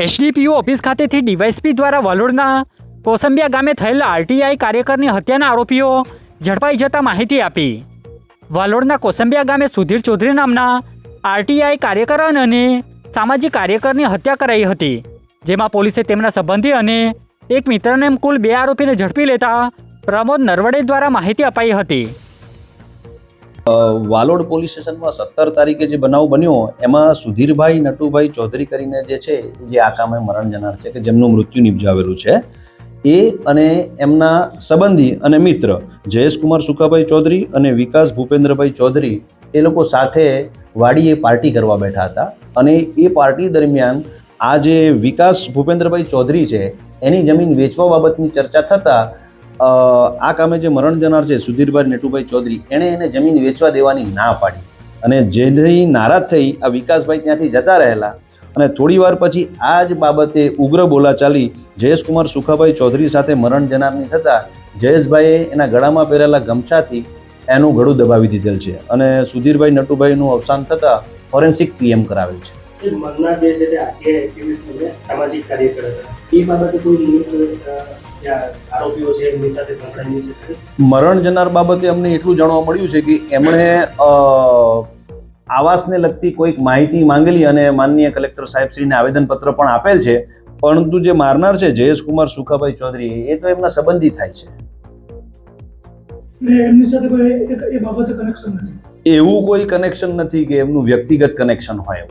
SDPO office ખાતેથી DYSP દ્વારા વાલોડના કોસંબિયા ગામે થયેલા આરટીઆઈ કાર્યકરની હત્યાના આરોપીઓ ઝડપાઈ જતા માહિતી આપી. વાલોડના કોસંબિયા ગામે સુધીર ચૌધરી નામના આરટીઆઈ કાર્યકર અને સામાજિક કાર્યકરની હત્યા કરાઈ હતી, જેમાં પોલીસે તેમના સંબંધી અને એક મિત્રને એમ કુલ 2 આરોપીને ઝડપી લેતા પ્રમોદ નરવડે દ્વારા માહિતી અપાઈ હતી. વાલોડ પોલીસ સ્ટેશનમાં 17 તારીખે જે બનાવ બન્યો એમાં સુધીરભાઈ નટુભાઈ ચૌધરી કરીને જે છે જે આ કામે મરણ જનાર છે કે જેમનું મૃત્યુ નિપજાવેલું છે, એ અને એમના સંબંધી અને મિત્ર જયેશકુમાર સુખાભાઈ ચૌધરી અને વિકાસ ભૂપેન્દ્રભાઈ ચૌધરી એ લોકો સાથે વાડીએ પાર્ટી કરવા બેઠા હતા. અને એ પાર્ટી દરમિયાન આ જે વિકાસ ભૂપેન્દ્રભાઈ ચૌધરી છે એની જમીન વેચવા બાબતની ચર્ચા થતાં આ કામે જે મરણ જનાર છે સુધીરભાઈ નટુભાઈ ચૌધરી એણે એને જમીન વેચવા દેવાની ના પાડી અને જેથી નારાજ થઈ આ વિકાસભાઈ ત્યાંથી જતા રહેલા. અને થોડી વાર પછી આ જ બાબતે ઉગ્ર બોલાચાલી જયેશકુમાર સુખાભાઈ ચૌધરી સાથે મરણ જનારની થતાં જયેશભાઈએ એના ગળામાં પહેરેલા ગમછાથી એનું ગળું દબાવી દીધેલ છે અને સુધીરભાઈ નટુભાઈનું અવસાન થતાં ફોરેન્સિક પીએમ કરાવેલ છે. મરનાર જે છે તે આરટીઆઈ એક્ટિવિસ્ટ અને સામાજિક કાર્યકર હતા, એ બાબતે કોઈ આરોપીઓ છે એમની સાથે સંકળાયેલી છે? મરણ જનાર બાબતે અમને એટલું જાણવા મળ્યું છે કે એમણે આવાસને લગતી કોઈક માહિતી માંગેલી અને માનનીય કલેક્ટર સાહેબશ્રીને આવેદનપત્ર પણ આપેલ છે, પરંતુ જે મારનાર છે જયેશકુમાર સુખાભાઈ ચૌધરી એ તો એમના સંબંધી થાય છે. એમની સાથે કોઈ એ બાબતે કનેક્શન નથી? એવું કોઈ કનેક્શન નથી કે એમનું વ્યક્તિગત કનેક્શન હોય.